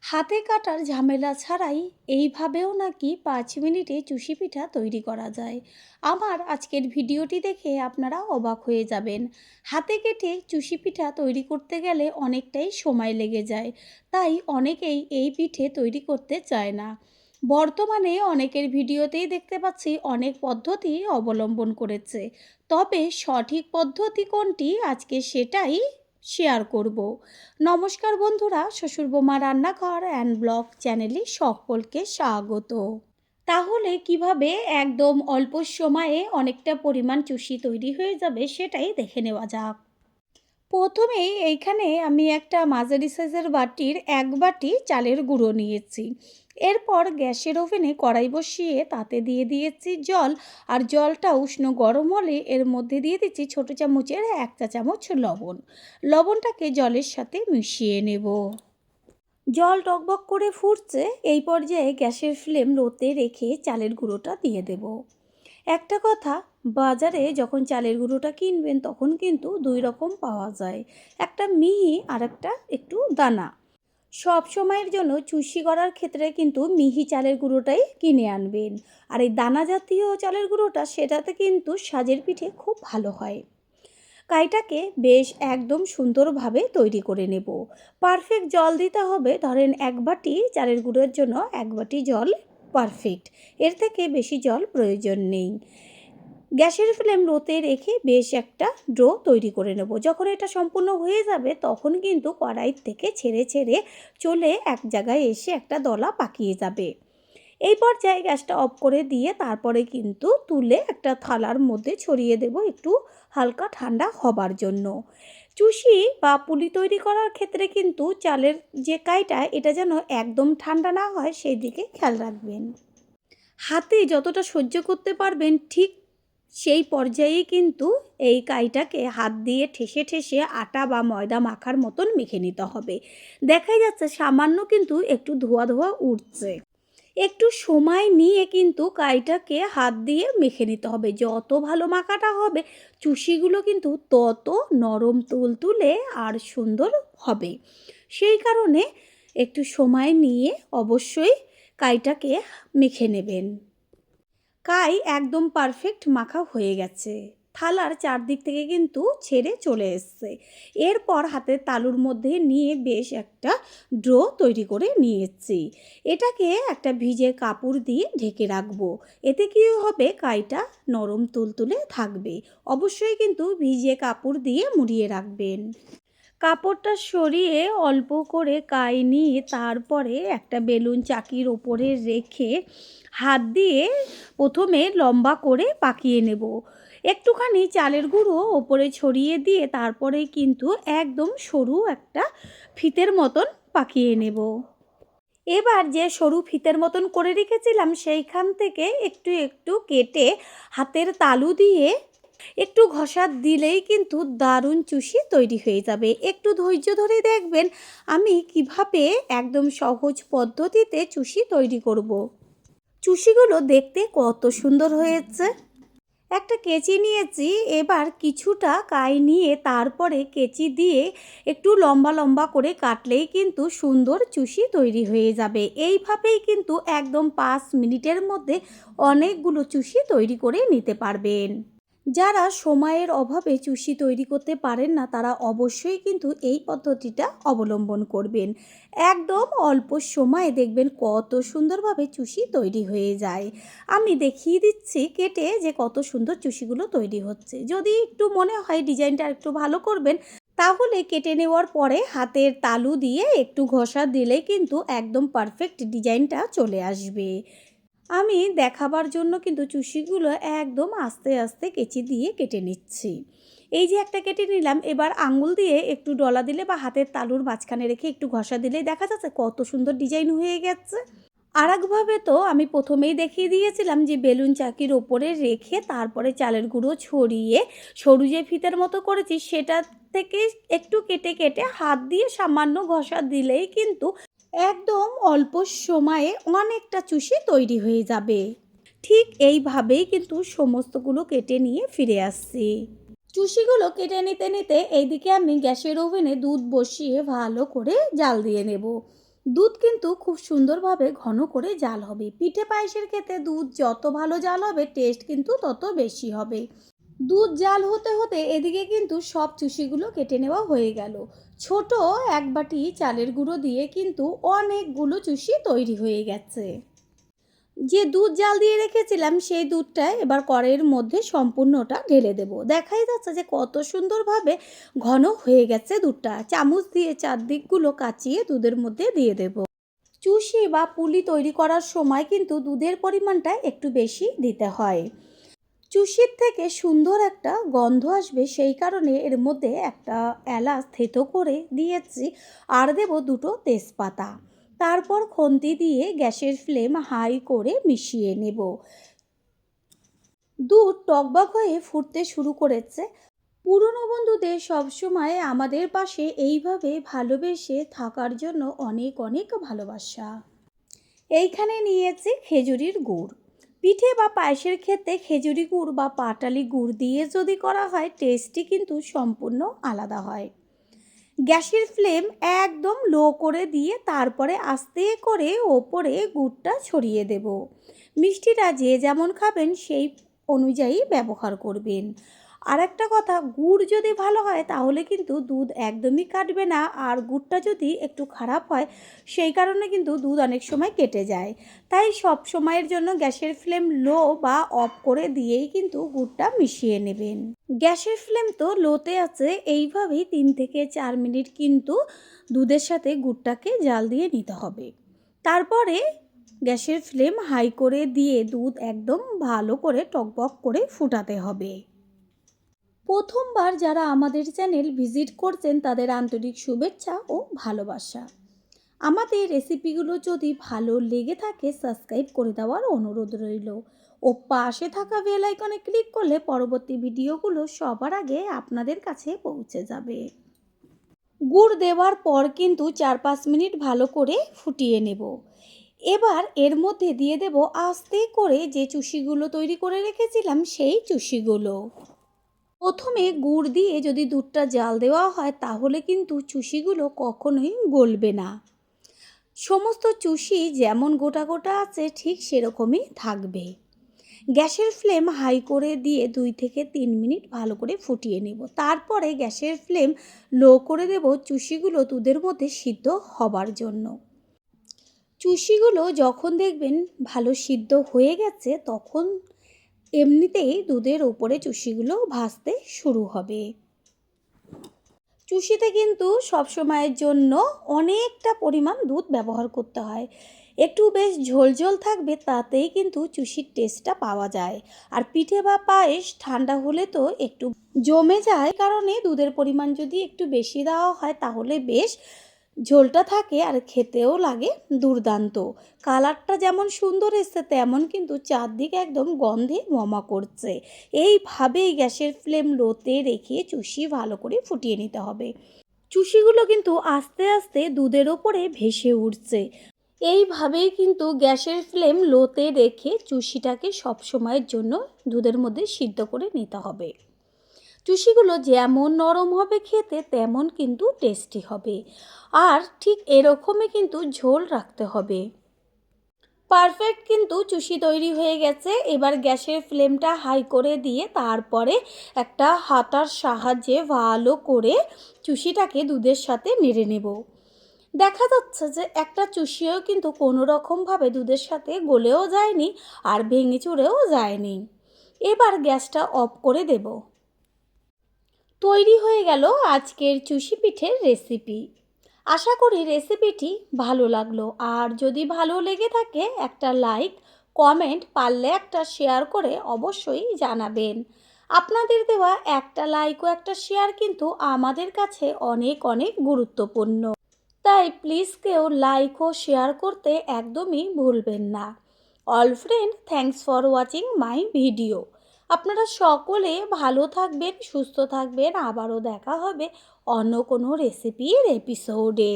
হাতে কাটার ঝামেলা ছাড়াই এইভাবেও নাকি 5 মিনিটে চুষি পিঠা তৈরি করা যায়। আমার আজকের ভিডিওটি দেখে আপনারা অবাক হয়ে যাবেন। হাতে কেটে চুষি পিঠা তৈরি করতে গেলে অনেকটাই সময় লেগে যায়, তাই অনেকেই এই পিঠে তৈরি করতে চায় না। বর্তমানে অনেকের ভিডিওতেই দেখতে পাচ্ছি অনেক পদ্ধতি অবলম্বন করেছে, তবে সঠিক পদ্ধতি কোনটি আজকে সেটাই শেয়ার করব। নমস্কার বন্ধুরা, শ্বশুরবোমা রান্নাঘর অ্যান্ড ব্লগ চ্যানেলে সকলকে স্বাগত। তাহলে কিভাবে একদম অল্প সময়ে অনেকটা পরিমাণ চুষি তৈরি হয়ে যাবে সেটাই দেখে নেওয়া যাক। প্রথমেই এইখানে আমি একটা মাঝারি সাইজের বাটির 1 বাটি চালের গুঁড়ো নিয়েছি। এরপর গ্যাসের ওভেনে কড়াই বসিয়ে তাতে দিয়ে দিয়েছি জল, আর জলটা উষ্ণ গরম হলে এর মধ্যে দিয়ে দিচ্ছি ছোটো চামচের 1 চা-চামচ লবণ। লবণটাকে জলের সাথে মিশিয়ে নেব। জল টকবক করে ফুটছে, এই পর্যায়ে গ্যাসের ফ্লেম লোতে রেখে চালের গুঁড়োটা দিয়ে দেব। একটা কথা, বাজারে যখন চালের গুঁড়োটা কিনবেন তখন কিন্তু 2 রকম পাওয়া যায়, একটা মিহি আর একটা একটু দানা। সব সময়ের জন্য চুষি করার ক্ষেত্রে কিন্তু মিহি চালের গুঁড়োটাই কিনে আনবেন, আর এই দানা জাতীয় চালের গুঁড়োটা সেটাতে কিন্তু সাজের পিঠে খুব ভালো হয়। কাইটাকে বেশ একদম সুন্দরভাবে তৈরি করে নেব। পারফেক্ট জল দিতে হবে, ধরেন 1 বাটি চালের গুঁড়োর জন্য 1 বাটি জল পারফেক্ট, এর থেকে বেশি জল প্রয়োজন নেই। গ্যাসের ফ্লেম লোতে রেখে বেশ একটা ডো তৈরি করে নেব। যখন এটা সম্পূর্ণ হয়ে যাবে তখন কিন্তু কড়াই থেকে ছেড়ে ছেড়ে চলে এক জায়গায় এসে একটা দলা পাকিয়ে যাবে। এই পর্যায়ে গ্যাসটা অফ করে দিয়ে তারপরে কিন্তু তুলে একটা থালার মধ্যে ছড়িয়ে দেব একটু হালকা ঠান্ডা হবার জন্য। চুষি বা পুলি তৈরি করার ক্ষেত্রে কিন্তু চালের যে কাইটা এটা যেন একদম ঠান্ডা না হয় সেই দিকে খেয়াল রাখবেন। হাতে যতটা সহ্য করতে পারবেন ঠিক সেই পর্যায়েই কিন্তু এই কাইটাকে হাত দিয়ে ঠেসে ঠেসে আটা বা ময়দা মাখার মতন মেখে নিতে হবে। দেখাই যাচ্ছে সামান্য কিন্তু একটু ধোয়া ধোয়া উঠছে। একটু সময় নিয়ে কিন্তু কাইটাকে হাত দিয়ে মেখে নিতে হবে। যত ভালো মাখাটা হবে চুষিগুলো কিন্তু তত নরম তুলতুলে আর সুন্দর হবে। সেই কারণে একটু সময় নিয়ে অবশ্যই কাইটাকে মেখে নেবেন। কাই একদম পারফেক্ট মাখা হয়ে গেছে, থালার চারদিক থেকে কিন্তু ছেড়ে চলে এসছে। এরপর হাতের তালুর মধ্যে নিয়ে বেশ একটা ডো তৈরি করে নিয়েছি। এটাকে একটা ভিজে কাপড় দিয়ে ঢেকে রাখবো। এতে কি হবে, কাইটা নরম তুলতুলে থাকবে। অবশ্যই কিন্তু ভিজে কাপড় দিয়ে মুড়িয়ে রাখবেন। কাপড়টা সরিয়ে অল্প করে কাই নিয়ে তারপরে একটা বেলুন চাকির ওপরে রেখে হাত দিয়ে প্রথমে লম্বা করে পাকিয়ে নেব। একটুখানি চালের গুঁড়ো ওপরে ছড়িয়ে দিয়ে তারপরে কিন্তু একদম সরু একটা ফিতের মতন পাকিয়ে নেব। এবার যে সরু ফিতের মতন করে রেখেছিলাম সেইখান থেকে একটু একটু কেটে হাতের তালু দিয়ে একটু ঘষা দিলেই কিন্তু দারুণ চুষি তৈরি হয়ে যাবে। একটু ধৈর্য ধরে দেখবেন আমি কিভাবে একদম সহজ পদ্ধতিতে চুষি তৈরি করব। চুষিগুলো দেখতে কত সুন্দর হয়েছে। একটা কেচি নিয়েছি, এবার কিছুটা কাই নিয়ে তারপরে কেচি দিয়ে একটু লম্বা লম্বা করে কাটলেই কিন্তু সুন্দর চুষি তৈরি হয়ে যাবে। এইভাবেই কিন্তু একদম 5 মিনিটের মধ্যে অনেকগুলো চুষি তৈরি করে নিতে পারবেন। যারা সময়ের অভাবে চুষি তৈরি করতে পারেন না তারা অবশ্যই কিন্তু এই পদ্ধতিটা অবলম্বন করবেন। একদম অল্প সময়ে দেখবেন কত সুন্দরভাবে চুষি তৈরি হয়ে যায়। আমি দেখিয়ে দিচ্ছি কেটে যে কত সুন্দর চুষিগুলো তৈরি হচ্ছে। যদি একটু মনে হয় ডিজাইনটা একটু ভালো করবেন তাহলে কেটে নেওয়ার পরে হাতের তালু দিয়ে একটু ঘষা দিলে কিন্তু একদম পারফেক্ট ডিজাইনটা চলে আসবে। আমি দেখাবার জন্য কিন্তু চুষিগুলো একদম আস্তে আস্তে কেচি দিয়ে কেটে নিচ্ছি। এই যে একটা কেটে নিলাম, এবার আঙুল দিয়ে একটু ডলা দিলে বা হাতের তালুর মাঝখানে রেখে একটু ঘষা দিলেই দেখা যাচ্ছে কত সুন্দর ডিজাইন হয়ে গেছে। আর একভাবে তো আমি প্রথমেই দেখিয়ে দিয়েছিলাম যে বেলুন চাকির ওপরে রেখে তারপরে চালের গুঁড়ো ছড়িয়ে সরু যে ফিতের মতো করেছি সেটা থেকে একটু কেটে কেটে হাত দিয়ে সামান্য ঘষা দিলেই কিন্তু একদম অল্প সময়ে অনেকটা চুষি তৈরি হয়ে যাবে। ঠিক এইভাবেই কিন্তু সমস্তগুলো কেটে নিয়ে ফিরে আসছি। চুষিগুলো কেটে নিতে নিতে এইদিকে আমি গ্যাসের ওভেনে দুধ বসিয়ে ভালো করে জাল দিয়ে নেব। দুধ কিন্তু খুব সুন্দরভাবে ঘন করে জাল হবে। পিঠে পায়েসের ক্ষেত্রে দুধ যত ভালো জাল হবে টেস্ট কিন্তু তত বেশি হবে। দুধ জাল হতে হতে এদিকে কিন্তু সব চুষিগুলো কেটে নেওয়া হয়ে গেল। ছোট এক বাটি চালের গুঁড়ো দিয়ে কিন্তু অনেকগুলো চুষি তৈরি হয়ে গেছে। যে দুধ জাল দিয়ে রেখেছিলাম সেই দুধটা এবার কড়াইয়ের মধ্যে সম্পূর্ণটা ঢেলে দেব। দেখাই যাচ্ছে যে কত সুন্দরভাবে ঘন হয়ে গেছে দুধটা। চামচ দিয়ে চারদিকগুলো কাচিয়ে দুধের মধ্যে দিয়ে দেব। চুষি বা পুলি তৈরি করার সময় কিন্তু দুধের পরিমাণটা একটু বেশি দিতে হয়। চুষির থেকে সুন্দর একটা গন্ধ আসবে, সেই কারণে এর মধ্যে একটা এলাচ থেতো করে দিয়েছি আর দেব দুটো তেজপাতা। তারপর খুন্তি দিয়ে গ্যাসের ফ্লেম হাই করে মিশিয়ে নেব। দুধ টকবক হয়ে ফুটতে শুরু করেছে। পুরনো বন্ধুদের সবসময় আমাদের পাশে এইভাবে ভালোবেসে থাকার জন্য অনেক অনেক ভালোবাসা। এইখানে নিয়েছি খেজুরির গুড়। পিঠে বা পায়েসের ক্ষেত্রে খেজুরি গুড় বা পাটালি গুড় দিয়ে যদি করা হয় টেস্টটি কিন্তু সম্পূর্ণ আলাদা হয়। গ্যাসের ফ্লেম একদম লো করে দিয়ে তারপরে আস্তে করে ওপরে গুড়টা ছড়িয়ে দেব। মিষ্টিটা যে যেমন খাবেন সেই অনুযায়ী ব্যবহার করবেন। আর একটা কথা, গুড় যদি ভালো হয় তাহলে কিন্তু দুধ একদমই কাটবে না, আর গুড়টা যদি একটু খারাপ হয় সেই কারণে কিন্তু দুধ অনেক সময় কেটে যায়। তাই সব সময়ের জন্য গ্যাসের ফ্লেম লো বা অফ করে দিয়েই কিন্তু গুড়টা মিশিয়ে নেবেন। গ্যাসের ফ্লেম তো লোতে আছে, এইভাবেই 3 থেকে 4 মিনিট কিন্তু দুধের সাথে গুড়টাকে জাল দিয়ে নিতে হবে। তারপরে গ্যাসের ফ্লেম হাই করে দিয়ে দুধ একদম ভালো করে টকবক করে ফুটাতে হবে। প্রথমবার যারা আমাদের চ্যানেল ভিজিট করছেন তাদের আন্তরিক শুভেচ্ছা ও ভালোবাসা। আমাদের রেসিপিগুলো যদি ভালো লেগে থাকে সাবস্ক্রাইব করে দেওয়ার অনুরোধ রইল ও পাশে থাকা বেল আইকনে ক্লিক করলে পরবর্তী ভিডিওগুলো সবার আগে আপনাদের কাছে পৌঁছে যাবে। গুড় দেওয়ার পর কিন্তু 4-5 মিনিট ভালো করে ফুটিয়ে নেব। এবার এর মধ্যে দিয়ে দেব আস্তে করে যে চুষিগুলো তৈরি করে রেখেছিলাম সেই চুষিগুলো। প্রথমে গুড় দিয়ে যদি দুধটা জাল দেওয়া হয় তাহলে কিন্তু চুষিগুলো কখনোই গলবে না। সমস্ত চুষি যেমন গোটা গোটা আছে ঠিক সেরকমই থাকবে। গ্যাসের ফ্লেম হাই করে দিয়ে 2 থেকে 3 মিনিট ভালো করে ফুটিয়ে নেব। তারপরে গ্যাসের ফ্লেম লো করে দেব চুষিগুলো দুধের মধ্যে সিদ্ধ হবার জন্য। চুষিগুলো যখন দেখবেন ভালো সিদ্ধ হয়ে গেছে তখন এমনিতেই দুধের ওপরে চুষিগুলো ভাসতে শুরু হবে। চুষিতে কিন্তু সবসময়ের জন্য অনেকটা পরিমাণ দুধ ব্যবহার করতে হয়। একটু বেশ ঝোলঝোল থাকবে, তাতেই কিন্তু চুষির টেস্টটা পাওয়া যায়। আর পিঠে বা পায়েস ঠান্ডা হলে তো একটু জমে যায়, কারণে দুধের পরিমাণ যদি একটু বেশি দেওয়া হয় তাহলে বেশ ঝোলটা থাকে আর খেতেও লাগে দুর্দান্ত। কালারটা যেমন সুন্দর এসছে তেমন কিন্তু চারদিকে একদম গন্ধে মমা করছে। এইভাবেই গ্যাসের ফ্লেম লোতে রেখে চুষি ভালো করে ফুটিয়ে নিতে হবে। চুষিগুলো কিন্তু আস্তে আস্তে দুধের ওপরে ভেসে উঠছে। এইভাবেই কিন্তু গ্যাসের ফ্লেম লোতে রেখে চুষিটাকে সবসময়ের জন্য দুধের মধ্যে সিদ্ধ করে নিতে হবে। চুষিগুলো যেমন নরম হবে খেতে তেমন কিন্তু টেস্টি হবে, আর ঠিক এরকমই কিন্তু ঝোল রাখতে হবে। পারফেক্ট কিন্তু চুষি তৈরি হয়ে গেছে। এবার গ্যাসের ফ্লেমটা হাই করে দিয়ে তারপরে একটা হাতার সাহায্যে ভালো করে চুষিটাকে দুধের সাথে নেড়ে নেব। দেখা যাচ্ছে যে একটা চুষিও কিন্তু কোনো রকমভাবে দুধের সাথে গলেও যায়নি আর ভেঙে চুরেও যায়নি। এবার গ্যাসটা অফ করে দেব। তৈরি হয়ে গেল আজকের চুষি পিঠের রেসিপি। আশা করি রেসিপিটি ভালো লাগলো, আর যদি ভালো লেগে থাকে একটা লাইক, কমেন্ট, পারলে একটা শেয়ার করে অবশ্যই জানাবেন। আপনাদের দেওয়া একটা লাইক ও একটা শেয়ার কিন্তু আমাদের কাছে অনেক অনেক গুরুত্বপূর্ণ। তাই প্লিজ কেউ লাইক ও শেয়ার করতে একদমই ভুলবেন না। All friend, thanks for watching my video. আপনারা সকলে ভালো থাকবেন, সুস্থ থাকবেন। আবারও দেখা হবে অন্য কোনো রেসিপির এপিসোডে।